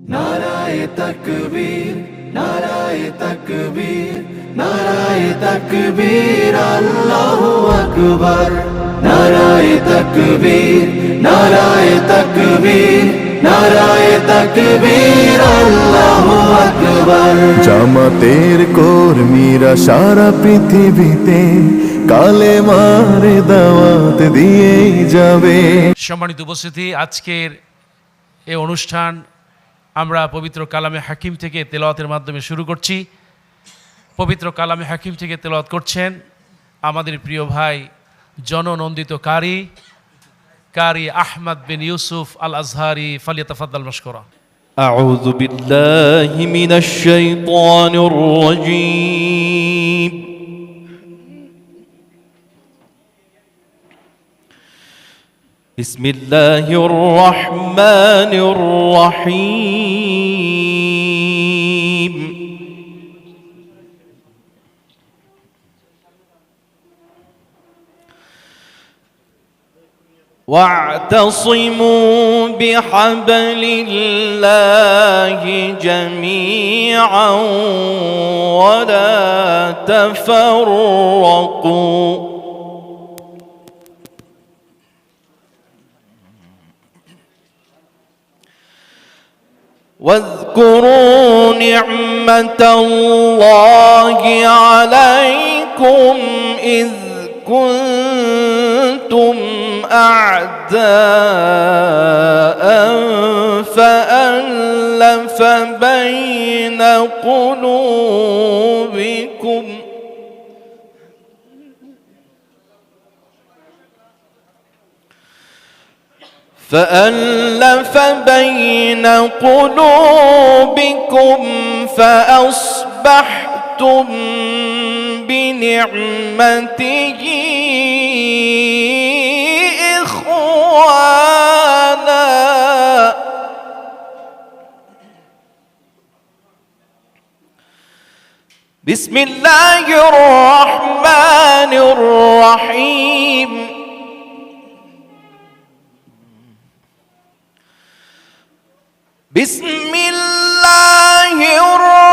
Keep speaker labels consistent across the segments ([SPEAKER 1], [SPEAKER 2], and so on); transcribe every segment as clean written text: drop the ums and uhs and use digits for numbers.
[SPEAKER 1] নারায়ে তাকবীর, নারায়ে তাকবীর, নারায়ে তাকবীর, আল্লাহু আকবার। নারায়ে তাকবীর, নারায়ে তাকবীর, নারায়ে তাকবীর, আল্লাহু আকবার।
[SPEAKER 2] জামাতের কর্মীরা সারা পৃথিবীতে কালেমার দাওয়াত দিয়েই যাবে।
[SPEAKER 3] সম্মানিত উপস্থিতি, আজকের এই অনুষ্ঠান আমরা পবিত্র কালামে হাকিম থেকে তেলাওয়াতের মাধ্যমে শুরু করছি। পবিত্র কালামে হাকিম থেকে তেলাওয়াত করছেন আমাদের প্রিয় ভাই জননন্দিত কারি আহমদ বিন ইউসুফ আল আজহারি। ফালিয়াতাফাদ্দাল মাশকুরা।
[SPEAKER 4] أعوذ بالله من الشيطان الرجيم. بسم الله الرحمن الرحيم. واعتصموا بحبل الله جميعا ولا تفرقوا. واذكروا نعمة الله عليكم إذ كنتم أعداء فألف بين قلوبكم فأصبحتم بنعمته إخوانا. بسم الله الرحمن الرحيم. بسم الله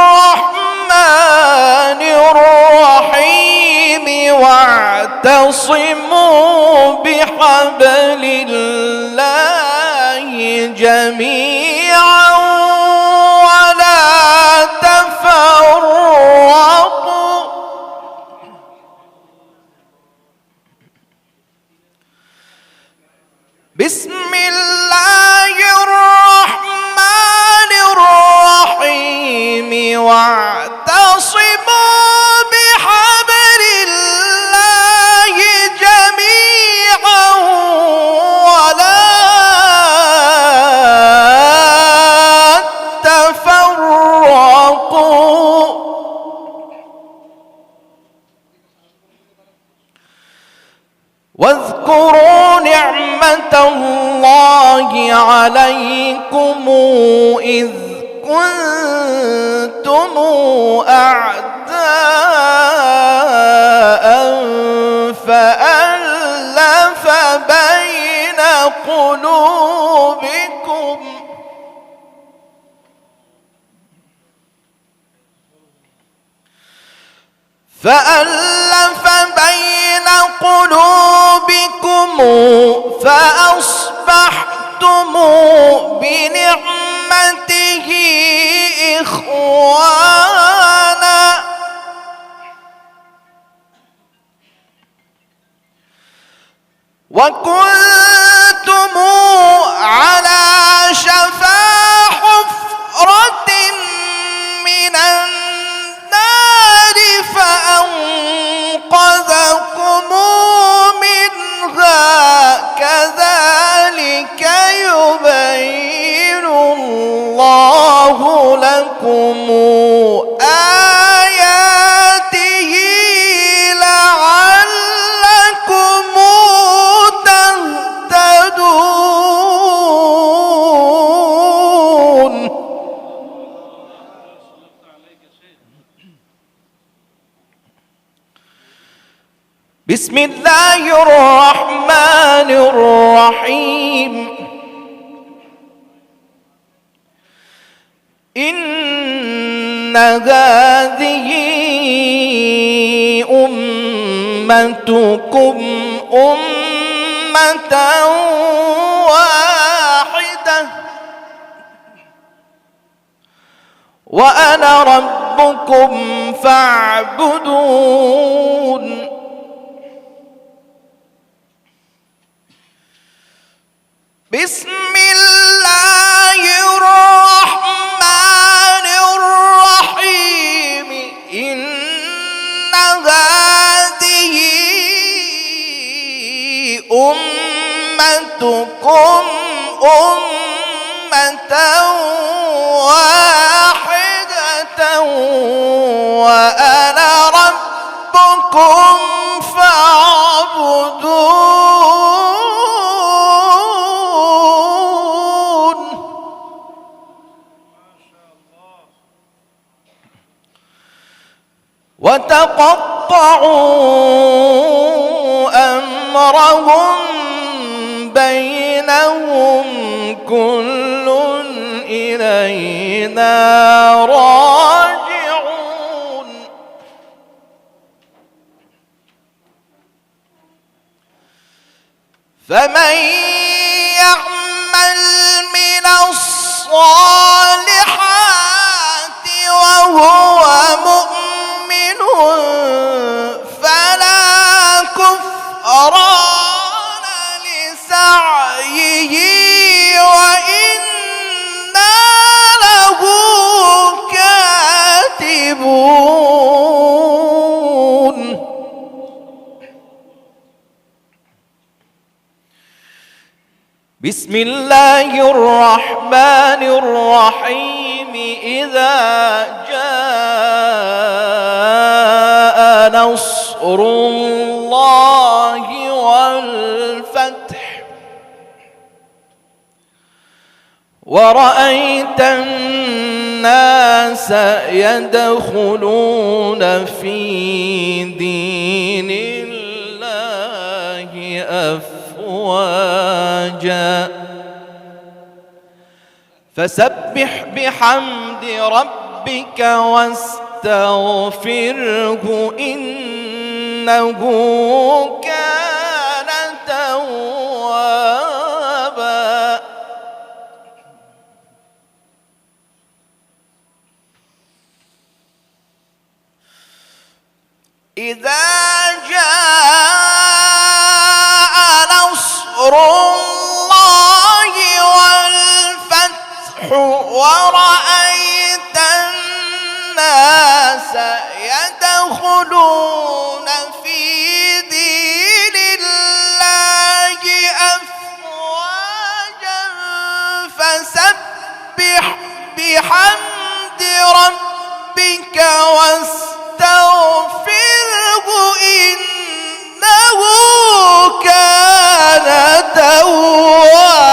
[SPEAKER 4] الرحمن الرحيم. واعتصموا بحبل الله جميعا ولا تفرقوا. بسم الله الرحمن الرحيم. واعتصموا بحبل الله جميعا ولا تفرقوا. واذكروا نعمة الله عليكم إذ كنتم أعداء فألف بين قلوبكم فأصبحتم بنعمته إخوانا. وكنتم على شفا حفرة من النار فأنقذكم منها. كذلك يبين الله لكم آياته لعلكم تهتدون. بسم الله الرحمن الرحيم. الرحمن الرحيم. واعتصموا بحبل الله جميعا ولا تفرقوا. واذكروا نعمة الله عليكم إذ كنتم أعداء فألف بين قلوبكم فأصبحتم بنعمته إخوانا. وكنتم على شفا حفرة من النار فأنقذكم منها. كذلك يبين الله لكم آياته لعلكم تهتدون. بسم الله الرحمن الرحيم. إن هذه أمتكم أمة واحدة وأنا ربكم فاعبدون بسم الله الرحمن الرحيم إن هذه أمتكم أمة واحدة وأنا ربكم فاعبدون وتقطعوا أمرهم بينهم كل إلينا راجعون فمن يعمل من الصالحات وهو مؤمن فلا كفران لسعيه وإنا له كاتبون بسم الله الرحمن الرحيم إذا جاء نصر الله والفتح ورأيت الناس يدخلون في دين الله أفواجا فسبح بحمد ربك واستغفره إنه كان توابا إذا جاء نصر الله والفتح ورأيت الناس يدخلون في دين الله أفواجا فسبح بحمد ربك واستغفره إنه كان توابا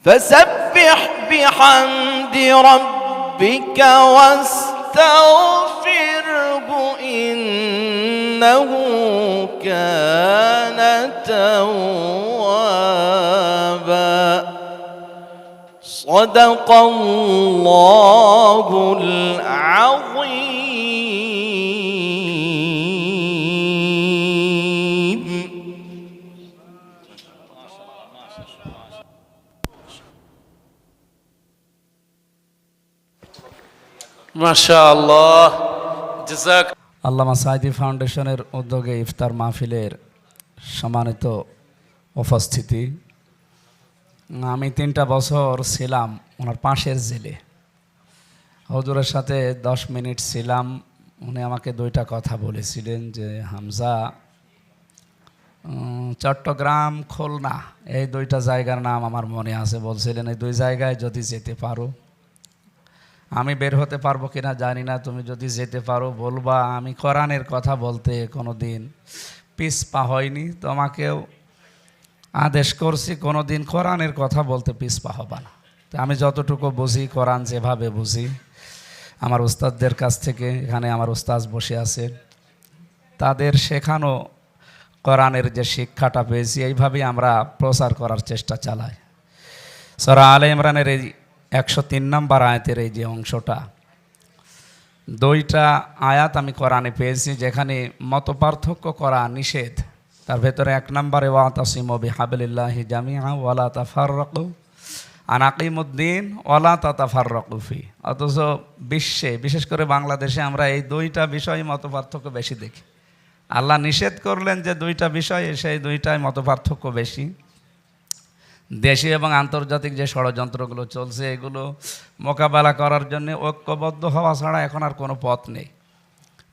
[SPEAKER 4] فسبح بحمد ربك واستغفره إنه كان توابا صدق الله العظيم
[SPEAKER 3] মাশাআল্লাহ জাযাক
[SPEAKER 5] আল্লামা সাঈদী ফাউন্ডেশনের উদ্যোগে ইফতার মাহফিলের সম্মানিত উপস্থিতি। আমি 3টা বছর ছিলাম ওনার পাশের জেলে, হুজুরের সাথে 10 মিনিট ছিলাম। উনি আমাকে 2টা কথা বলেছিলেন যে হামজা, চট্টগ্রাম খুলনা এই 2টা জায়গার নাম আমার মনে আছে। বলছিলেন এই 2 জায়গায় যদি যেতে পারো, আমি বের হতে পারবো কিনা জানি না, তুমি যদি যেতে পারো বলবা। আমি কোরআনের কথা বলতে কোনো দিন পিছপা হয়নি, তোমাকেও আদেশ করছি কোনো দিন কোরআনের কথা বলতে পিছপা হবা না। তো আমি যতটুকু বুঝি, কোরআন যেভাবে বুঝি, আমার উস্তাদদের কাছ থেকে, এখানে আমার উস্তাদ বসে আছে, তাদের শেখানো কোরআনের যে শিক্ষাটা পেয়েছি এইভাবেই আমরা প্রচার করার চেষ্টা চালাই। সূরা আলে ইমরানের এই 103 নম্বর আয়াতের এই যে অংশটা, 2টা আয়াত আমি কোরআনে পেয়েছি যেখানে মতপার্থক্য করা নিষেধ। তার ভেতরে 1 নম্বরে ওয়াতাসিমু বিহাবলিল্লাহি জামিআ ওয়ালা তাফাররাকু আন আকিমুদ্দিন ওয়ালা তাতাফাররাকু ফি। অথচ বিশ্বে, বিশেষ করে বাংলাদেশে আমরা এই 2টা বিষয় মতপার্থক্য বেশি দেখি। আল্লাহ নিষেধ করলেন যে 2টা বিষয়, সেই 2টায় মতপার্থক্য বেশি। দেশি এবং আন্তর্জাতিক যে ষড়যন্ত্রগুলো চলছে এগুলো মোকাবেলা করার জন্য ঐক্যবদ্ধ হওয়া ছাড়া এখন আর কোনো পথ নেই।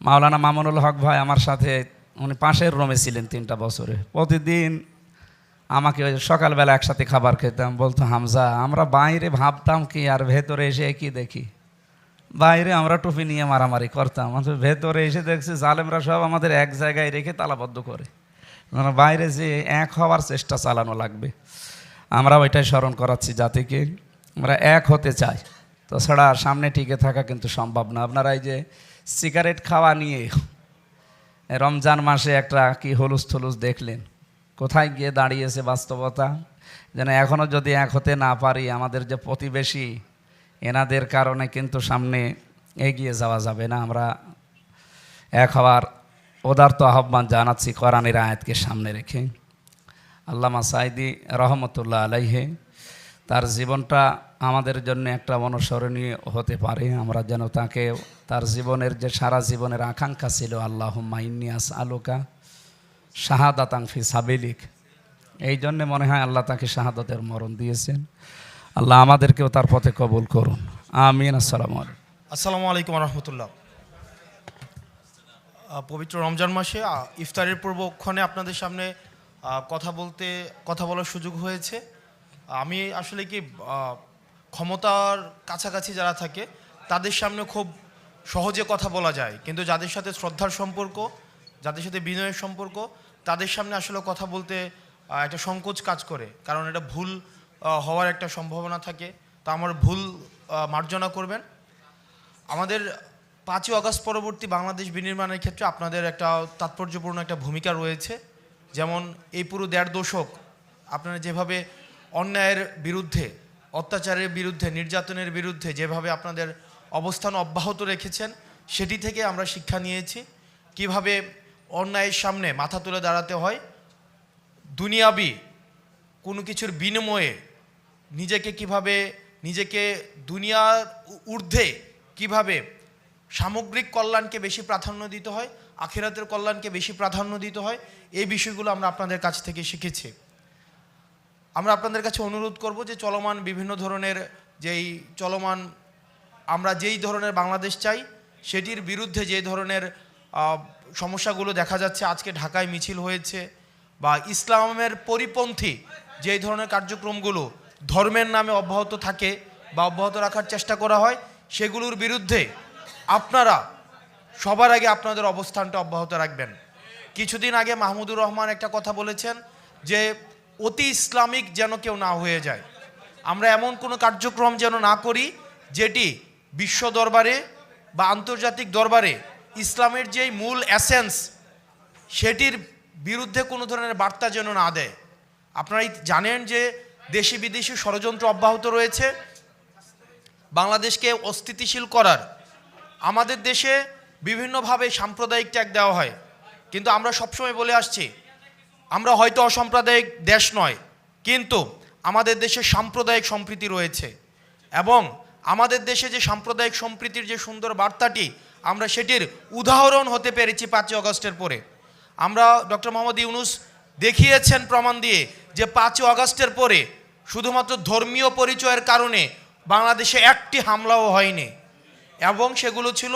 [SPEAKER 5] মাওলানা মামুনুল হক ভাই আমার সাথে, উনি পাশের রুমে ছিলেন 3টা বছরে, প্রতিদিন আমাকে ওই সকালবেলা একসাথে খাবার খেতাম। বলতো, হামজা আমরা বাইরে ভাবতাম কি আর ভেতরে এসে কি দেখি। বাইরে আমরা টুপি নিয়ে মারামারি করতাম, ভেতরে এসে দেখছি জালেমরা সব আমাদের এক জায়গায় রেখে তালাবদ্ধ করে। বাইরে যে এক হওয়ার চেষ্টা চালানো লাগবে, আমরা ওইটাই স্মরণ করাচ্ছি জাতিকে। আমরা এক হতে চাই, তাছাড়া সামনে টিকে থাকা কিন্তু সম্ভব না। আপনারা এই যে সিগারেট খাওয়া নিয়ে রমজান মাসে একটা কি হলুস থুলুস দেখলেন, কোথায় গিয়ে দাঁড়িয়েছে বাস্তবতা। যেন এখনও যদি এক হতে না পারি, আমাদের যে প্রতিবেশী এনাদের কারণে কিন্তু সামনে এগিয়ে যাওয়া যাবে না। আমরা এক হওয়ার উদারত আহ্বান জানাচ্ছি কোরআনের আয়াতকে সামনে রেখে। আল্লামা সাঈদী রহমতুল্লাহ আলাইহে তার জীবনটা আমাদের জন্য একটা অনুসরণীয় হতে পারে। আমরা যেন তাকে, তার জীবনের যে সারা জীবনের আকাঙ্ক্ষা ছিল আল্লাহুম্মা ইন্নী আসআলুকা শাহাদাতান ফি সাবিলিক, এই জন্যে মনে হয় আল্লাহ তাকে শাহাদাতের মরণ দিয়েছেন। আল্লাহ আমাদেরকেও তার পথে কবুল করুন, আমিন।
[SPEAKER 6] আসসালামু আলাইকুম রহমতুল্লাহ। পবিত্র রমজান মাসে ইফতারের পূর্বক্ষণে আপনাদের সামনে কথা বলার সুযোগ হয়েছে। আমি আসলে কি ক্ষমতার কাছাকাছি যারা থাকে তাদের সামনে খুব সহজে কথা বলা যায়, কিন্তু যাদের সাথে শ্রদ্ধার সম্পর্ক, যাদের সাথে বিনয়ের সম্পর্ক, তাদের সামনে আসলে কথা বলতে একটা সংকোচ কাজ করে, কারণ এটা ভুল হওয়ার একটা সম্ভাবনা থাকে। তা আমার ভুল মার্জনা করবেন। আমাদের 5ই আগস্ট পরবর্তী বাংলাদেশ বিনির্মাণের ক্ষেত্রে আপনাদের একটা তাৎপর্যপূর্ণ একটা ভূমিকা রয়েছে। যেমন এই পুরো 1.5 দশক আপনারা যেভাবে অন্যায়ের বিরুদ্ধে, অত্যাচারের বিরুদ্ধে, নির্যাতনের বিরুদ্ধে যেভাবে আপনাদের অবস্থান অব্যাহত রেখেছেন, সেটি থেকে আমরা শিক্ষা নিয়েছি কিভাবে অন্যায়ের সামনে মাথা তুলে দাঁড়াতে হয়, দুনিয়াবি কোনো কিছুর বিনিময়ে নিজেকে দুনিয়ার ঊর্ধ্বে কিভাবে সামগ্রিক কল্যাণকে বেশি প্রাধান্য দিতে হয়, আখিরাতের কল্যাণকে বেশি প্রাধান্য দিতে হয়, এই বিষয়গুলো আমরা আপনাদের কাছ থেকে শিখেছি। আমরা আপনাদের কাছে অনুরোধ করব যে চলমান বিভিন্ন ধরনের আমরা যেই ধরনের বাংলাদেশ চাই সেটির বিরুদ্ধে যে ধরনের সমস্যাগুলো দেখা যাচ্ছে, আজকে ঢাকায় মিছিল হয়েছে, বা ইসলামের পরিপন্থী যেই ধরনের কার্যক্রমগুলো ধর্মের নামে অব্যাহত থাকে বা অব্যাহত রাখার চেষ্টা করা হয়, সেগুলোর বিরুদ্ধে আপনারা সবার আগে আপনাদের অবস্থানটা অব্যাহত রাখবেন। কিছুদিন আগে মাহমুদুর রহমান একটা কথা বলেছেন যে অতি ইসলামিক যেন কেউ না হয়ে যায়। আমরা এমন কোনো কার্যক্রম যেন না করি যেটি বিশ্ব দরবারে বা আন্তর্জাতিক দরবারে ইসলামের যেই মূল এসেন্স সেটির বিরুদ্ধে কোনো ধরনের বার্তা যেন না দেয়। আপনারাই জানেন যে দেশি বিদেশি ষড়যন্ত্র অব্যাহত রয়েছে বাংলাদেশকে অস্থিতিশীল করার। আমাদের দেশে বিভিন্নভাবে সাম্প্রদায়িক ট্যাগ দেওয়া হয়, কিন্তু আমরা সবসময় বলে আসছি আমরা হয়তো অসাম্প্রদায়িক দেশ নয়, কিন্তু আমাদের দেশে সাম্প্রদায়িক সম্প্রীতি রয়েছে, এবং আমাদের দেশে যে সাম্প্রদায়িক সম্প্রীতির যে সুন্দর বার্তাটি আমরা সেটির উদাহরণ হতে পেরেছি 5ই আগস্টের পরে। আমরা ডক্টর মোহাম্মদ ইউনূস দেখিয়েছেন প্রমাণ দিয়ে যে 5ই আগস্টের পরে শুধুমাত্র ধর্মীয় পরিচয়ের কারণে বাংলাদেশে একটি হামলাও হয়নি, এবং সেগুলো ছিল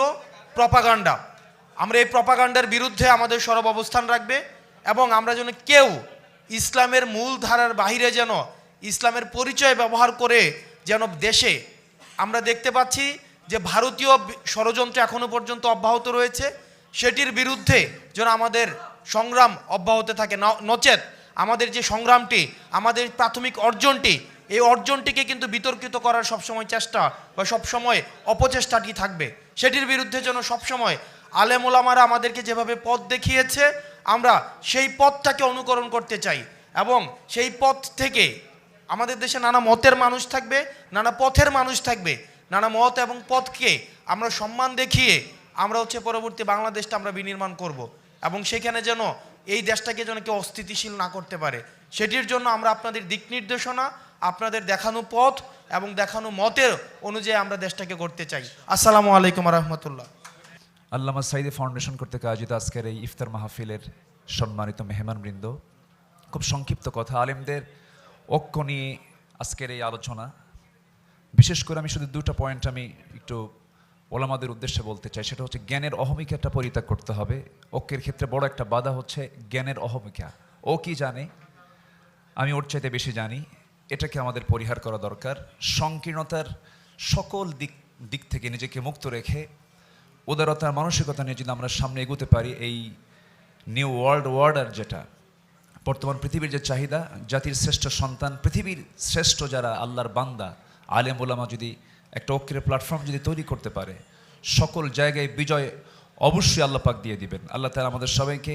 [SPEAKER 6] প্রপাগান্ডা। আমরা এই প্রপাগান্ডার বিরুদ্ধে আমাদের সরব অবস্থান রাখবে, এবং আমরা যেন কেউ ইসলামের মূল ধারার বাহিরে যেন ইসলামের পরিচয় ব্যবহার করে যেন দেশে, আমরা দেখতে পাচ্ছি যে ভারতীয় ষড়যন্ত্র এখনো পর্যন্ত অব্যাহত রয়েছে, সেটির বিরুদ্ধে যেন আমাদের সংগ্রাম অব্যাহত থাকে। নচেত আমাদের যে সংগ্রামটি, আমাদের প্রাথমিক অর্জনটি, এই অর্জনটিকে কিন্তু বিতর্কিত করার সবসময় চেষ্টা বা সবসময় অপচেষ্টাটি থাকবে। সেটির বিরুদ্ধে যেন সবসময় আলেম ওলামারা আমাদেরকে যেভাবে পথ দেখিয়েছে আমরা সেই পথটাকে অনুকরণ করতে চাই এবং সেই পথ থেকে আমাদের দেশে নানা মতের মানুষ থাকবে, নানা পথের মানুষ থাকবে, নানা মত এবং পথকে আমরা সম্মান দেখিয়ে আমরা পরবর্তী বাংলাদেশটা আমরা বিনির্মাণ করব এবং সেখানে যেন এই দেশটাকে যেন কেউ অস্থিতিশীল না করতে পারে, সেটির জন্য আমরা আপনাদের দিক নির্দেশনা, আপনাদের দেখানো পথ এবং দেখানো মতের অনুযায়ী আমরা দেশটাকে করতে চাই। আসসালামু আলাইকুম রহমতুল্লাহ।
[SPEAKER 7] আল্লামা সাঈদী ফাউন্ডেশন কর্তৃক আয়োজিত আজকের এই ইফতার মাহফিলের সম্মানিত মেহমানবৃন্দ, খুব সংক্ষিপ্ত কথা, আলেমদের ঐক্য নিয়ে আজকের এই আলোচনা। বিশেষ করে আমি শুধু দুটো পয়েন্ট আমি একটু ওলামাদের উদ্দেশ্যে বলতে চাই। সেটা হচ্ছে জ্ঞানের অহমিকাটা পরিত্যাগ করতে হবে। ঐক্যের ক্ষেত্রে বড় একটা বাধা হচ্ছে জ্ঞানের অহমিকা। ও কি জানে, আমি ওর চাইতে বেশি জানি, এটাকে আমাদের পরিহার করা দরকার। সংকীর্ণতার সকল দিক থেকে নিজেকে মুক্ত রেখে উদারতার মানসিকতা নিয়ে যদি আমরা সামনে এগোতে পারি, এই নিউ ওয়ার্ল্ড অর্ডার যেটা বর্তমান পৃথিবীর যে চাহিদা, জাতির শ্রেষ্ঠ সন্তান, পৃথিবীর শ্রেষ্ঠ যারা আল্লাহর বান্দা আলেম ওলামা যদি একটা ঐক্যের প্ল্যাটফর্ম যদি তৈরি করতে পারে, সকল জায়গায় বিজয় অবশ্যই আল্লাহ পাক দিয়ে দিবেন। আল্লাহ তাআলা আমাদের সবাইকে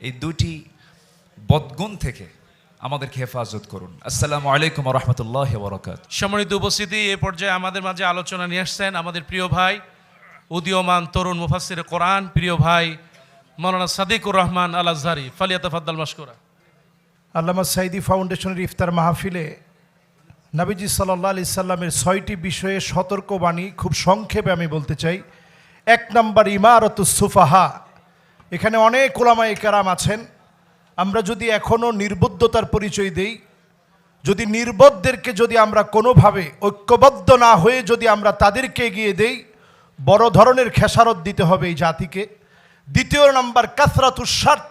[SPEAKER 7] এই দুটি বদগুণ থেকে আমাদেরকে হেফাজত করুন। আসসালামু আলাইকুম ওয়া রাহমাতুল্লাহি ওয়া বারাকাতুহু।
[SPEAKER 3] সম্মানিত উপস্থিতি, এ পর্যায়ে আমাদের মাঝে আলোচনা নিয়ে আসছেন আমাদের প্রিয় ভাই, উদীয়মান তরুণ মুফাসসিরে কোরআন, প্রিয় ভাই মাওলানা সাদিকুর রহমান আল আজহারি। ফালিয়াতাফাদ্দাল মাশকুরা।
[SPEAKER 8] আল্লামা সাঈদী ফাউন্ডেশনের ইফতার মাহফিলে নবীজি সাল্লাল্লাহু আলাইহি সাল্লামের 6টি বিষয়ে সতর্কবাণী খুব সংক্ষেপে আমি বলতে চাই। 1 নম্বর, ইমারাতুস সুফাহা। এখানে অনেক উলামায়ে কেরাম আছেন, আমরা যদি এখনও নির্বুদ্ধতার পরিচয় দেই, যদি নির্বোধদেরকে যদি আমরা কোনোভাবে ঐক্যবদ্ধ না হয়ে যদি আমরা তাদেরকে এগিয়ে দেই, বড় ধরনের খেসারত দিতে হবে এই জাতিকে। 2 নম্বর, কাসরাতুস শার্ত।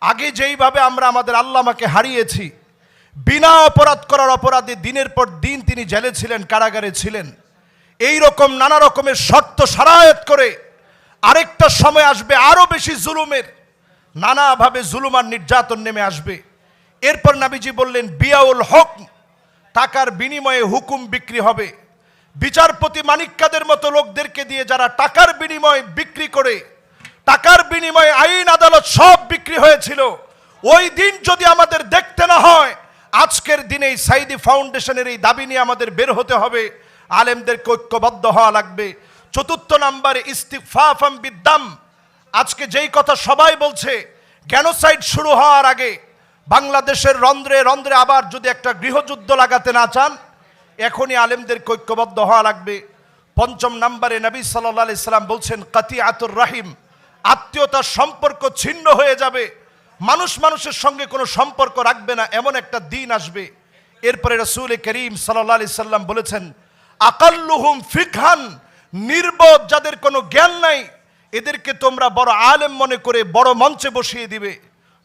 [SPEAKER 8] আগে যেইভাবে আমরা আমাদের আল্লামাকে হারিয়েছি, বিনা অপরাধ করার অপরাধে দিনের পর দিন তিনি জেলে ছিলেন, কারাগারে ছিলেন, এই রকম নানা রকমের শর্ত সারায়াত করে আরেকটা সময় আসবে আরো বেশি জুলুমের, নানাভাবে জুলুম আর নির্যাতন নেমে আসবে। এরপর নবীজি বললেন বিয়াউল হুকম, টাকার বিনিময়ে হুকুম বিক্রি হবে। বিচারপতি মানিক্কাদের মতো লোকদেরকে দিয়ে যারা টাকার বিনিময়ে বিক্রি করে, টাকার বিনিময়ে আইন আদালত সব বিক্রি হয়েছিল, ওই দিন যদি আমাদের দেখতে না হয়, আজকের দিনে এই সাঈদী ফাউন্ডেশনের এই দাবি নিয়ে আমাদের বের হতে হবে, আলেমদেরকে ঐক্যবদ্ধ হওয়া লাগবে। 4 নম্বরে ইস্তিগফাফাম বিদ্দাম। আজকে যেই কথা সবাই বলছে, গ্যানোসাইড শুরু হওয়ার আগে বাংলাদেশের রন্ধ্রে রন্ধ্রে আবার যদি একটা গৃহযুদ্ধ লাগাতে না চান, এখনই আলেমদেরকে ঐক্যবদ্ধ হওয়া লাগবে। 5 নম্বরে নবী সাল্লাল্লাহু আলাইহি সাল্লাম বলছেন কাতিয়াতুর রাহিম, আত্মীয়তার সম্পর্ক ছিন্ন হয়ে যাবে, মানুষ মানুষের সঙ্গে কোনো সম্পর্ক রাখবে না, এমন একটা দিন আসবে। এরপরে রাসূল করিম সাল্লাল্লাহু আলাইহি সাল্লাম বলেছেন আকাল্লুহুম ফিকহান, নির্বোধ যাদের কোনো জ্ঞান নাই, এদেরকে তোমরা বড় আলেম মনে করে বড় মঞ্চে বসিয়ে দিবে,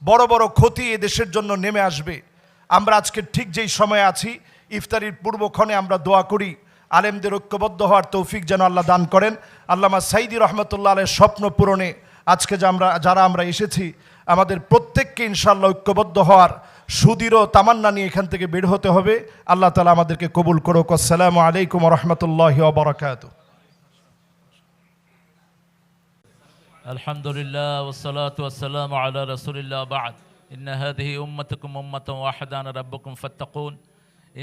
[SPEAKER 8] বড় বড় ক্ষতি এ দেশের জন্য নেমে আসবে। আমরা আজকে ঠিক যেই সময়ে আছি, ইফতারির পূর্বক্ষণে আমরা দোয়া করি আলেমদের ঐক্যবদ্ধ হওয়ার তৌফিক যেন আল্লাহ দান করেন। আল্লামা সাঈদী রহমতুল্লাহ আলাইহির স্বপ্ন পূরণে আজকে যারা আমরা এসেছি, আমাদের প্রত্যেককে ইনশাআল্লাহ ঐক্যবদ্ধ হওয়ার সুদৃঢ় তামান্না নিয়ে এখান থেকে বের হতে হবে। আল্লাহ তাআলা আমাদেরকে কবুল করুক। আসসালামু আলাইকুম ওয়া রাহমাতুল্লাহি ওয়া বারাকাতুহু।
[SPEAKER 9] আলহামদুলিল্লাহ ওয়াসসালাতু ওয়াসসালামু আলা রাসূলিল্লাহ বা'দ। ইন্না হাযিহি উম্মাতুকুম উম্মাতান ওয়াহিদান রাব্বুকুম ফাত্তাকুন,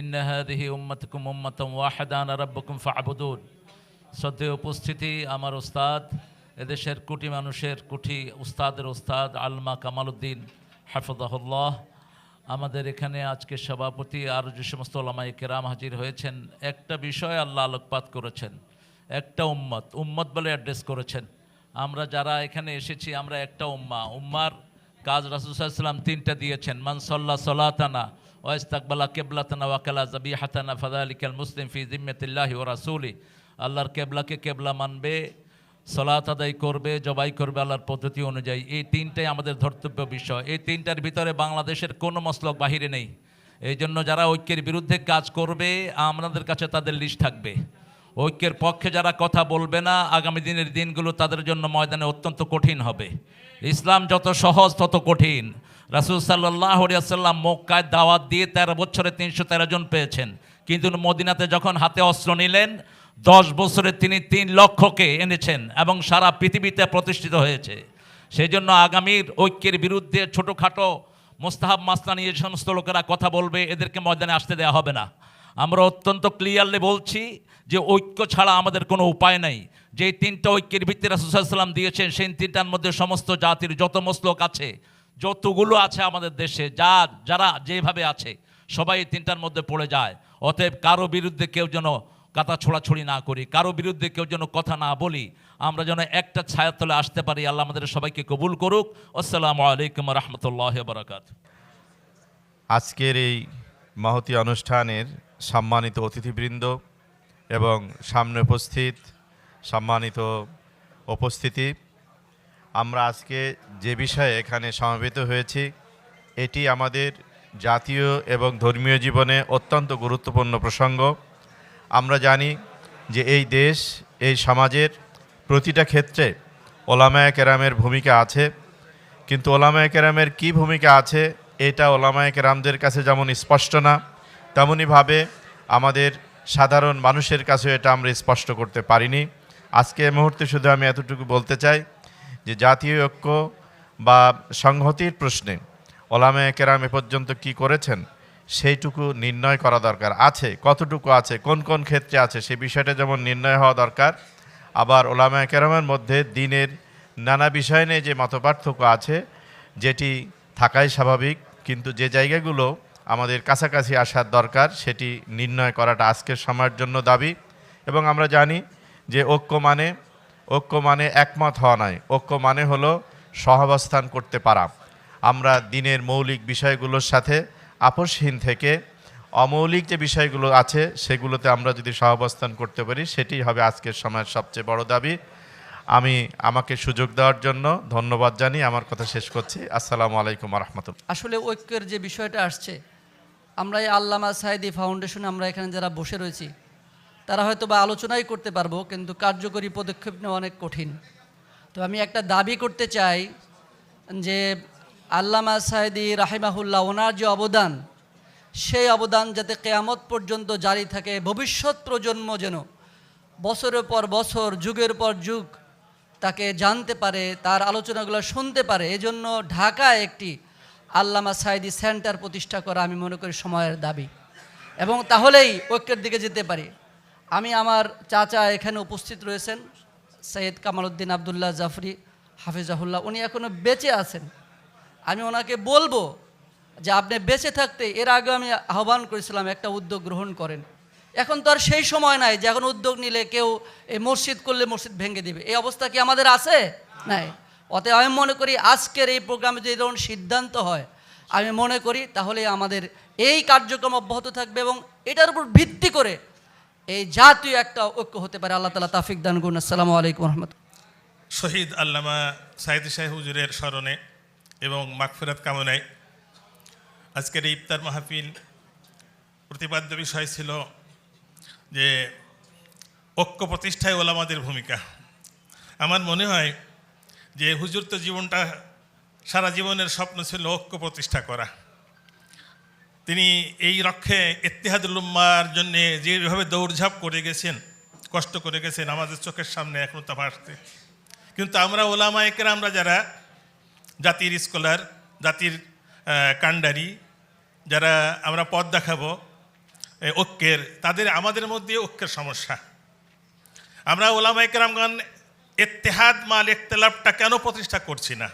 [SPEAKER 9] ইন্না হাযিহি উম্মাতুকুম উম্মাতান ওয়াহিদান রাব্বুকুম ফা'বুদুন। শ্রদ্ধেয় উপস্থিতি, আমার উস্তাদ, এদেশের কোটি মানুষের কোটি উস্তাদের উস্তাদ আল্লামা কামালউদ্দিন হাফিজাহুল্লাহ, আমাদের এখানে আজকে সভাপতি, আর যে সমস্ত ওলামায়ে কেরাম হাজির হয়েছেন, একটা বিষয় আল্লাহ আলোকপাত করেছেন, একটা উম্মত বলে অ্যাড্রেস করেছেন। আমরা যারা এখানে এসেছি আমরা একটা উম্মার কাজ রাসূল সাল্লাল্লাহু আলাইহি ওয়াসাল্লাম 3টা দিয়েছেন। মান সাল্লা সালাতানা ওয়া ইস্তাকবালা কিবলাতানা ওয়া কালা যাবিহাতানা ফাযালিকাল মুসলিম ফি জিম্মাতিল্লাহি ওয়া রাসূলি। আল্লাহর কেবলাকে কেবলা মানবে, সালাত আদায় করবে, জবাই করবে আল্লাহর পদ্ধতি অনুযায়ী। এই 3টাই আমাদের ধর্তব্য বিষয়। এই 3টার ভিতরে বাংলাদেশের কোনো মসলক বাহিরে নেই। এই জন্য যারা ঐক্যের বিরুদ্ধে কাজ করবে, আমাদের কাছে তাদের লিস্ট থাকবে। ঐক্যের পক্ষে যারা কথা বলবে না, আগামী দিনের দিনগুলো তাদের জন্য ময়দানে অত্যন্ত কঠিন হবে। ইসলাম যত সহজ তত কঠিন। রাসূল সাল্লাল্লাহু আলাইহি ওয়াসাল্লাম মক্কায় দাওয়াত দিয়ে 13 বছরে 313 জন পেয়েছেন, কিন্তু মদিনাতে যখন হাতে অস্ত্র নিলেন 10 বছরে তিনি 3 লক্ষকে এনেছেন এবং সারা পৃথিবীতে প্রতিষ্ঠিত হয়েছে। সেই জন্য আগামীর ঐক্যের বিরুদ্ধে ছোটোখাটো মোস্তাহাব মাসনানি এই সমস্ত লোকেরা কথা বলবে, এদেরকে ময়দানে আসতে দেওয়া হবে না। আমরা অত্যন্ত ক্লিয়ারলি বলছি যে ঐক্য ছাড়া আমাদের কোনো উপায় নাই। যে তিনটা ঐক্যের ভিত্তি রাসূল সাল্লাল্লাহু আলাইহি ওয়াসাল্লাম দিয়েছেন, সেই তিনটার মধ্যে সমস্ত জাতির যত মসলক আছে, যতগুলো আছে আমাদের দেশে, যারা যেভাবে আছে সবাই এই তিনটার মধ্যে পড়ে যায়। অতএব কারো বিরুদ্ধে কেউ যেন কাতা ছোড়াছড়ি না করি, কারো বিরুদ্ধে কেউ যেন কথা না বলি, আমরা যেন একটা ছায়ার তলে আসতে পারি। আল্লাহ আমাদের সবাইকে কবুল করুক। আসসালামু আলাইকুম রহমতুল্লাহ বারাকাত।
[SPEAKER 10] আজকের এই মহতী অনুষ্ঠানের সম্মানিত অতিথিবৃন্দ এবং সামনে উপস্থিত সম্মানিত উপস্থিতি, আমরা আজকে যে বিষয়ে এখানে সমবেত হয়েছি এটি আমাদের জাতীয় এবং ধর্মীয় জীবনে অত্যন্ত গুরুত্বপূর্ণ প্রসঙ্গ। আমরা জানি যে এই দেশ, এই সমাজের প্রতিটা ক্ষেত্রে ওলামায়ে কেরামের ভূমিকা আছে, কিন্তু ওলামায়ে কেরামের কী ভূমিকা আছে এটা ওলামায়ে কেরামদের কাছে যেমন স্পষ্ট না, তেমনইভাবে আমাদের সাধারণ মানুষের কাছে এটা আমরা স্পষ্ট করতে পারিনি। আজকে এই মুহূর্তে শুধু আমি এতটুকু বলতে চাই যে জাতীয় ঐক্য বা সংহতির প্রশ্নে ওলামায়ে কেরাম এ পর্যন্ত কী করেছেন সেইটুকু নির্ণয় করা দরকার আছে। কতটুকু আছে, কোন কোন ক্ষেত্রে আছে, সেই বিষয়টা যেমন নির্ণয় হওয়া দরকার। আবার ওলামায়ে কেরামের মধ্যে দ্বীনের নানা বিষয় নিয়ে যে মতপার্থক্য আছে যেটি থাকাই স্বাভাবিক, কিন্তু যে জায়গাগুলো আমাদের কাছাকাছি আসার দরকার সেটি নির্ণয় করাটা আজকের সময়ের জন্য দাবি। এবং আমরা জানি যে ঐক্য মানে একমত হওয়া নয়, ঐক্য মানে হলো সহাবস্থান করতে পারা। আমরা দ্বীনের মৌলিক বিষয়গুলোর সাথে আপোষহীন থেকে অমৌলিক যে বিষয়গুলো আছে সেগুলোতে আমরা যদি সহাবস্থান করতে পারি সেটি হবে আজকের সময়ের সবচেয়ে বড় দাবি। আমাকে সুযোগ দেওয়ার জন্য ধন্যবাদ জানিয়ে আমার কথা শেষ করছি। আসসালামু আলাইকুম রহমতুল্লাহ।
[SPEAKER 11] আসলে ঐক্যের যে বিষয়টা আসছে, আমরা এই আল্লামা সাঈদী ফাউন্ডেশনে আমরা এখানে যারা বসে রয়েছি তারা হয়তো বা আলোচনাই করতে পারবো, কিন্তু কার্যকরী পদক্ষেপ নেওয়া অনেক কঠিন। তো আমি একটা দাবি করতে চাই যে আল্লামা সাঈদী রাহিমাহুল্লাহ ওনার যে অবদান, সেই অবদান যাতে কিয়ামত পর্যন্ত জারি থাকে, ভবিষ্যৎ প্রজন্ম যেন বছরের পর বছর, যুগের পর যুগ তাকে জানতে পারে, তার আলোচনাগুলো শুনতে পারে। এজন্য ঢাকায় একটি আল্লামা সাঈদী সেন্টার প্রতিষ্ঠা করা আমি মনে করি সময়ের দাবি, এবং তাহলেই ঐক্যের দিকে যেতে পারি। আমি আমার চাচা এখানে উপস্থিত রয়েছেন, সৈয়দ কামাল উদ্দিন আবদুল্লাহ জাফরি হাফিজাহুল্লাহ, উনি এখনও বেঁচে আছেন। আমি ওনাকে বলবো যে আপনি বেঁচে থাকতে, এর আগে আমি আহ্বান করেছিলাম একটা উদ্যোগ গ্রহণ করেন। এখন তো আর সেই সময় নাই যে এখন উদ্যোগ নিলে কেউ এই মসজিদ করলে মসজিদ ভেঙে দিবে, এই অবস্থা কি আমাদের আছে? নাই। অতএব আমি মনে করি আজকের এই প্রোগ্রামে যদি ধরুন সিদ্ধান্ত হয়, আমি মনে করি তাহলে আমাদের এই কার্যক্রম অব্যাহত থাকবে এবং এটার উপর ভিত্তি করে এই জাতীয় একটা ঐক্য হতে পারে। আল্লাহ তাআলা তাওফিক দান করুন। আসসালামু আলাইকুম রহমতুল্লাহ।
[SPEAKER 12] শহীদ আল্লামা সাঈদী শাহ হুজুরের স্মরণে এবং মাগফিরাত কামনায় আজকের এই ইফতার মাহফিল প্রতিপাদ্য বিষয় ছিল যে ঐক্য প্রতিষ্ঠায় ওলামাদের ভূমিকা। আমার মনে হয় যে হুজুর তো জীবনটা, সারা জীবনের স্বপ্ন ছিল ঐক্য প্রতিষ্ঠা করা। তিনি এই লক্ষ্যে ইত্তেহাদুল উম্মাহর জন্যে যেভাবে দৌড়ঝাঁপ করে গেছেন, কষ্ট করে গেছেন, আমাদের চোখের সামনে এখনও তা ভাসছে। কিন্তু আমরা ওলামায়ে কেরামরা যারা জাতির স্কলার, জাতির কাণ্ডারি, যারা আমরা পথ দেখাবো ঐক্যের, আমাদের মধ্যে ঐক্যের সমস্যা। আমরা ওলামায়ে কেরামগণ ইত্তেহাদ মাল ইখতিলাফটা কেন প্রতিষ্ঠা করছি না?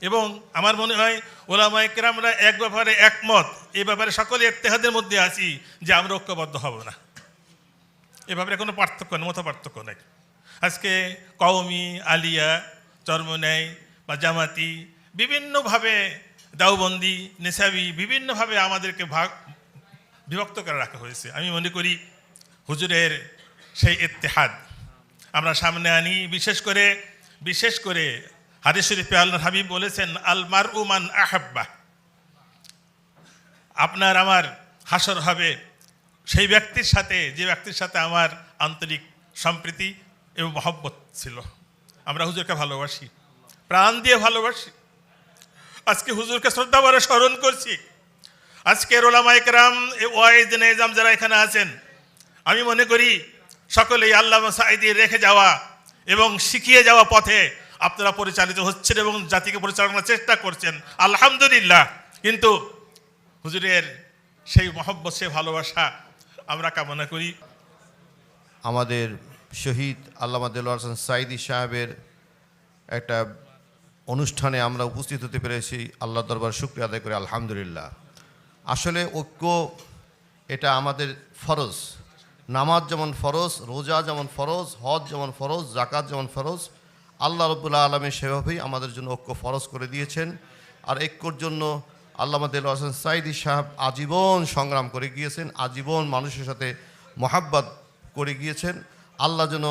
[SPEAKER 12] এবং আমার মনে হয় ওলামায়ে কেরামরা এক ব্যাপারে একমত, এই ব্যাপারে সকলে ইত্তেহাদের মধ্যে আছি যে আমরা ঐক্যবদ্ধ হব না। এ ব্যাপারে কোনো পার্থক্য নেই, মত পার্থক্য নেই। আজকে কওমি, আলিয়া, চরমনাই বা জামাতি, বিভিন্নভাবে দাওবন্দি, নেশাবি, বিভিন্নভাবে আমাদেরকে বিভক্ত করে রাখা হয়েছে। আমি মনে করি হুজুরের সেই ইত্তেহাদ আমরা সামনে আনি। বিশেষ করে হাদিস শরীফে আল্লাহর হাবিব বলেছেন, আল মারউ মান আহাব্বা, আপনার আমার হাসর হবে সেই ব্যক্তির সাথে যে ব্যক্তির সাথে আমার আন্তরিক সম্প্রীতি এবং মহব্বত ছিল। আমরা হুজুরকে ভালোবাসি, প্রাণ দিয়ে ভালোবাসি। আজকে হুজুরকে শ্রদ্ধা ভরে স্মরণ করছি। আজকের ওলামায়ে কেরাম, ওয়াইজ নিজাম যারা এখানে আছেন, আমি মনে করি সকলেই আল্লামা সাঈদীর রেখে যাওয়া এবং শিখিয়ে যাওয়া পথে আপনারা পরিচালিত হচ্ছেন এবং জাতিকে পরিচালনার চেষ্টা করছেন, আলহামদুলিল্লাহ। কিন্তু হুজুরের সেই মহব্বত, সেই ভালোবাসা আমরা কামনা করি।
[SPEAKER 10] আমাদের শহীদ আল্লামা দেলোয়ার হোসেন সাঈদী সাহেবের একটা অনুষ্ঠানে আমরা উপস্থিত হতে পেরেছি, আল্লাহ দরবার শুকরিয়া আদায় করি আলহামদুলিল্লাহ। আসলে ঐক্য এটা আমাদের ফরজ, নামাজ যেমন ফরজ, রোজা যেমন ফরজ, হজ যেমন ফরজ, জাকাত যেমন ফরজ, আল্লাহ রাব্বুল আলামিন সেভাবেই আমাদের জন্য ঐক্য ফরজ করে দিয়েছেন। আর ঐক্যর জন্য আল্লামা দেলোয়ার হোসেন সাঈদী সাহেব আজীবন সংগ্রাম করে গিয়েছেন, আজীবন মানুষের সাথে মহাব্বত করে গিয়েছেন। আল্লাহ যেন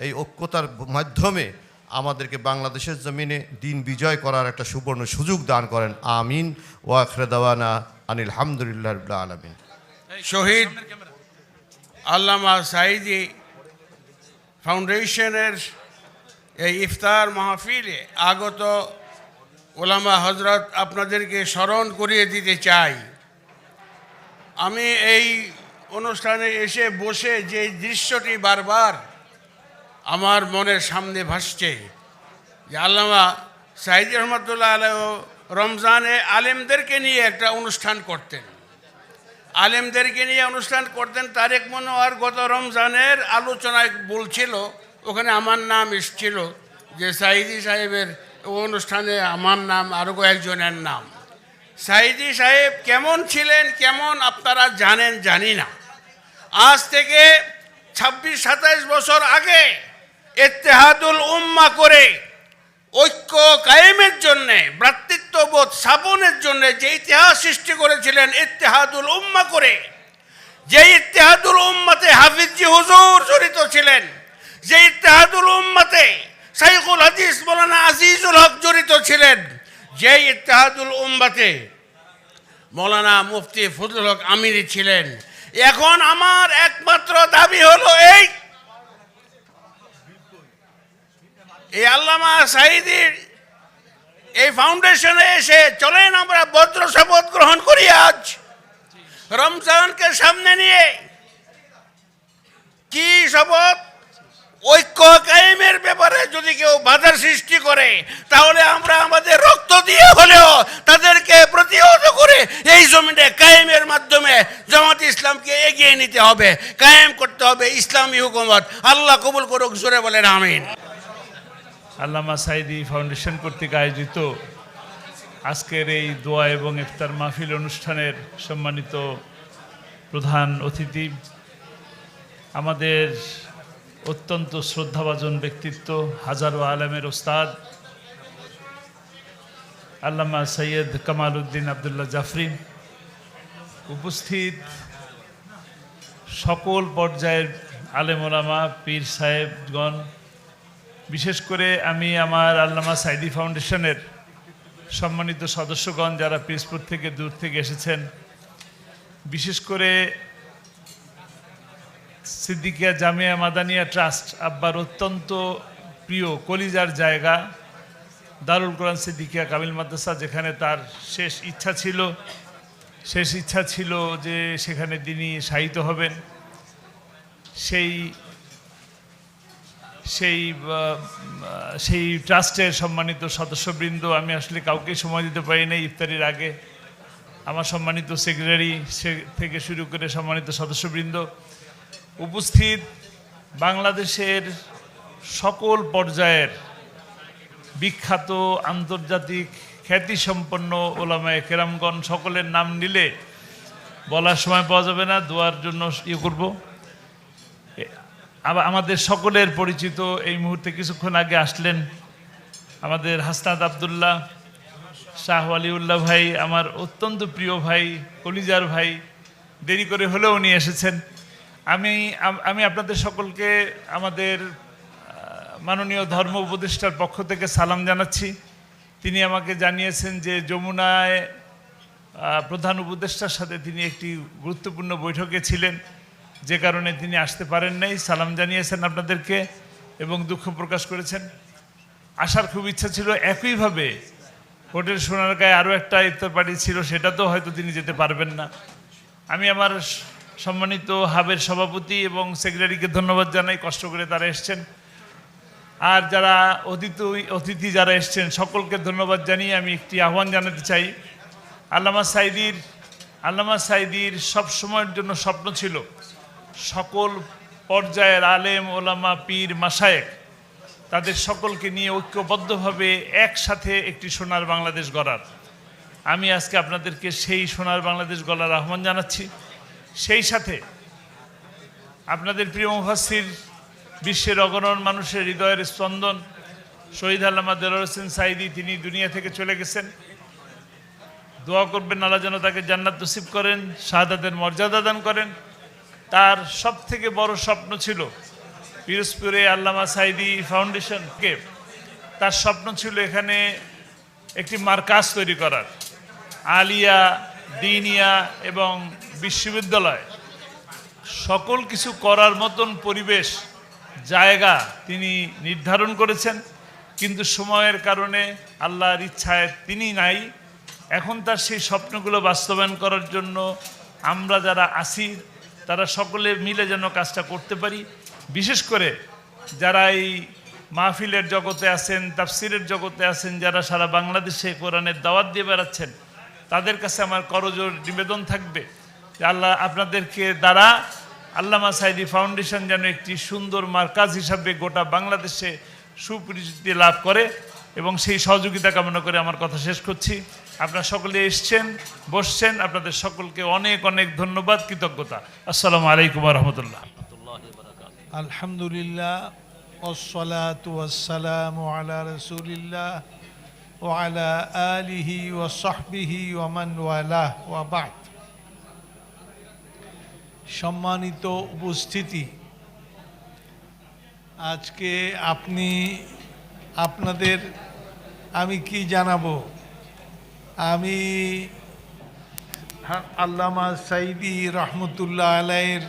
[SPEAKER 10] এই ঐক্যতার মাধ্যমে আমাদেরকে বাংলাদেশের জমিনে দিন বিজয় করার একটা সুবর্ণ সুযোগ দান করেন। আমিন। ওয়া আখিরু দাওয়ানা আনিল হামদুলিল্লাহি রাব্বিল আলামিন।
[SPEAKER 13] শহীদ আল্লামা সাঈদী ফাউন্ডেশনের এই ইফতার মাহফিলে আগত ওলামা হজরত আপনাদেরকে স্মরণ করিয়ে দিতে চাই। আমি এই অনুষ্ঠানে এসে বসে যে দৃশ্যটি বারবার আমার মনের সামনে ভাসছে, যে আল্লামা সাঈদী রহমতুল্লাহ আলাইহ রমজানে আলেমদেরকে নিয়ে একটা অনুষ্ঠান করতেন, আলেমদেরকে নিয়ে অনুষ্ঠান করতেন। তারেক মনোয়ার গত রমজানের আলোচনায় বলছিল, ওখানে আমার নাম এসেছিল, যে সাঈদী সাহেবের অনুষ্ঠানে আমার নাম আরও কয়েকজনের নাম। সাঈদী সাহেব কেমন ছিলেন, কেমন আপনারা জানেন জানি না। আজ থেকে 26-27 বছর আগে ইত্তেহাদুল উম্মাহ করে ঐক্য কায়েমের জন্যে, ভ্রাতৃত্ববোধ স্থাপনের জন্যে যে ইতিহাস সৃষ্টি করেছিলেন ইত্তেহাদুল উম্মাহ করে, যে ইত্তেহাদুল উম্মাতে হাফিজি হুজুর জড়িত ছিলেন, যে ইত্তেহাদুল উম্মাতে শাইখুল হাদিস মাওলানা আজিজুল হক জড়িত ছিলেন, যে ইত্তেহাদুল উম্মাতে মাওলানা মুফতি ফজলুল হক আমিরি ছিলেন। এখন আমার একমাত্র দাবি হলো এই আল্লামা সাঈদীর এই ফাউন্ডেশনে এসে চলেন আমরা বজ্র শপথ গ্রহণ করি। আজ রমজানকে সামনে নিয়ে কি শপথ? ঐক্য কায়েমের ব্যাপারে যদি কেউ বাধার সৃষ্টি করে, তাহলে আমরা আমাদের রক্ত দিয়ে হলেও তাদেরকে প্রতিহত করে এই জমিনে কায়েমের মাধ্যমে জামাত ইসলামকে এগিয়ে নিতে হবে, কায়েম করতে হবে ইসলামী হুকুমত। আল্লাহ কবুল করুক, জোরে বলেন আমিন।
[SPEAKER 14] আল্লামা সাঈদী ফাউন্ডেশন কর্তৃক আয়োজিত আজকের এই দোয়া এবং ইফতার মাহফিল অনুষ্ঠানের সম্মানিত প্রধান অতিথি, আমাদের অত্যন্ত শ্রদ্ধাভাজন ব্যক্তিত্ব, হাজারো আলেমের ওস্তাদ আল্লামা সৈয়দ কামাল উদ্দিন আবদুল্লাহ জাফরি, উপস্থিত সকল পর্যায়ের আলেম ওলামা, পীর সাহেবগণ, বিশেষ করে আমি আমার আল্লামা সাঈদী ফাউন্ডেশনের সম্মানিত সদস্যগণ যারা পিরোজপুর থেকে দূর থেকে এসেছেন, বিশেষ করে সিদ্দিকিয়া জামিয়া মাদানিয়া ট্রাস্ট, আব্বার অত্যন্ত প্রিয় কলিজার জায়গা, দারুল কোরআন সিদ্দিকিয়া কামিল মাদ্রাসা, যেখানে তার শেষ ইচ্ছা ছিল যে সেখানে তিনি শায়িত হবেন। সেই ট্রাস্টের সম্মানিত সদস্যবৃন্দ, আমি আসলে কাউকে সময় দিতে পারি না ইফতারির আগে, আমার সম্মানিত সেক্রেটারি থেকে শুরু করে সম্মানিত সদস্যবৃন্দ, উপস্থিত বাংলাদেশের সকল পর্যায়ের বিখ্যাত আন্তর্জাতিক খ্যাতিসম্পন্ন ওলামায়ে কেরামগণ, সকলের নাম নিলে বলার সময় পাওয়া যাবে না, দোয়ার জন্য করব। আবার আমাদের সকলের পরিচিত এই মুহূর্তে কিছুক্ষণ আগে আসলেন আমাদের হাসনাত আবদুল্লাহ, শাহ ওয়ালিউল্লাহ ভাই, আমার অত্যন্ত প্রিয় ভাই, কলিজার ভাই, দেরি করে হলেও উনি এসেছেন। আমি আপনাদের সকলকে আমাদের মাননীয় ধর্ম উপদেষ্টার পক্ষ থেকে সালাম জানাচ্ছি। তিনি আমাকে জানিয়েছেন যে যমুনায় প্রধান উপদেষ্টার সাথে তিনি একটি গুরুত্বপূর্ণ বৈঠকে ছিলেন, যে কারণে তিনি আসতে পারেন নাই। সালাম জানিয়েছেন আপনাদেরকে এবং দুঃখ প্রকাশ করেছেন। আসার খুব ইচ্ছা ছিল। একইভাবে হোটেল সোনারগাঁয়ে আরও একটা ইফতার পার্টি ছিল, সেটাতেও হয়তো তিনি যেতে পারবেন না। আমি আমার সম্মানিত হাবের সভাপতি এবং সেক্রেটারিকে ধন্যবাদ জানাই, কষ্ট করে তারা এসছেন। আর যারা অতিথি যারা এসছেন সকলকে ধন্যবাদ জানিয়ে আমি একটি আহ্বান জানাতে চাই। আল্লামা সাঈদীর সব সময়ের জন্য স্বপ্ন ছিল সকল পর্যায়ের আলেম ওলামা পীর মাশায়েখ তাদের সকলকে নিয়ে ঐক্যবদ্ধভাবে একসাথে একটি সোনার বাংলাদেশ গড়ার। আমি আজকে আপনাদেরকে সেই সোনার বাংলাদেশ গড়ার আহ্বান জানাচ্ছি। সেই সাথে আপনাদের প্রিয় মুফাসসির, বিশ্বের অগণন মানুষের হৃদয়ের স্পন্দন শহীদ আল্লামা দেলোয়ার হোসেন সাঈদী, তিনি দুনিয়া থেকে চলে গেছেন। দোয়া করবেন আল্লাহ যেন তাকে জান্নাত নসিব করেন, শাহাদাতের মর্যাদা দান করেন। তার সব থেকে বড় স্বপ্ন ছিল পিরোজপুরে আল্লামা সাঈদী ফাউন্ডেশনকে, তার স্বপ্ন ছিল এখানে একটি মার্কাজ তৈরি করার, আলিয়া, দিনিয়া এবং বিশ্ববিদ্যালয় সকল কিছু করার মতন পরিবেশ জায়গা তিনি নির্ধারণ করেছেন। কিন্তু সময়ের কারণে আল্লাহর ইচ্ছায় তিনি নাই। এখন তার সেই স্বপ্নগুলো বাস্তবায়ন করার জন্য আমরা যারা আছি তারা সকলে মিলে যেন কাজটা করতে পারি। বিশেষ করে যারা এই মাহফিলের জগতে আছেন, তাফসিরের জগতে আছেন, যারা সারা বাংলাদেশে কোরআনের দাওয়াত দিয়ে বেড়াচ্ছেন, তাদের কাছে আমার করজোড় নিবেদন থাকবে যে আল্লাহ আপনাদেরকে দ্বারা আল্লামা সাঈদী ফাউন্ডেশন যেন একটি সুন্দর মার্কাজ হিসাবে গোটা বাংলাদেশে সুপরিচিতি লাভ করে, এবং সেই সহযোগিতা কামনা করে আমার কথা শেষ করছি। আপনারা সকলে এসছেন, বসছেন, আপনাদের সকলকে অনেক অনেক ধন্যবাদ, কৃতজ্ঞতা। আসসালামু আলাইকুম ওয়া রাহমাতুল্লাহ।
[SPEAKER 8] আলহামদুলিল্লাহ ওয়াসসালাতু ওয়াসসালামু আলা রাসূলিল্লাহ ওয়া আলা আলিহি ওয়া সাহবিহি ওয়া মান ওয়ালাহ ওয়া বা'দ। সম্মানিত উপস্থিতি, আজকে আপনাদের আমি কি জানাবো, আমি আল্লামা সাঈদী রহমতুল্লাহ আলাইহির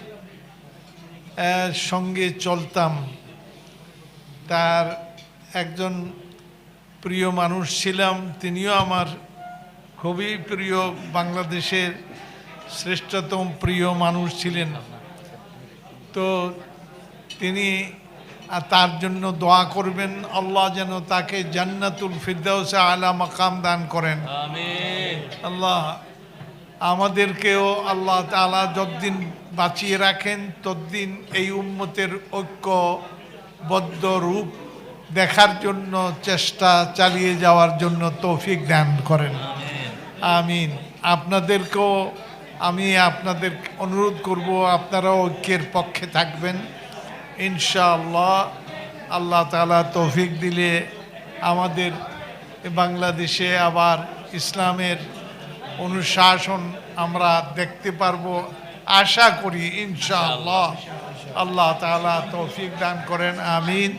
[SPEAKER 8] সঙ্গে চলতাম। তার একজন প্রিয় মানুষ ছিলাম, তিনিও আমার খুবই প্রিয়, বাংলাদেশের শ্রেষ্ঠতম প্রিয় মানুষ ছিলেন। তো তিনি তার জন্য দোয়া করবেন, আল্লাহ যেন তাকে জান্নাতুল ফিরদাউসে আলা মাকাম দান করেন। আমিন। আল্লাহ আমাদেরকেও আল্লাহ তাআলা যতদিন বাঁচিয়ে রাখেন ততদিন এই উম্মতের ঐক্যবদ্ধ রূপ দেখার জন্য চেষ্টা চালিয়ে যাওয়ার জন্য তৌফিক দান করেন। আমিন। আপনাদেরকেও আমি অনুরোধ করব, আপনারা ঐক্যের পক্ষে থাকবেন ইনশাআল্লাহ। আল্লাহ তাআলা তৌফিক দিলে আমাদের বাংলাদেশে আবার ইসলামের অনুশাসন আমরা দেখতে পারবো, আশা করি ইনশাআল্লাহ। আল্লাহ তাআলা তৌফিক দান করেন। আমিন।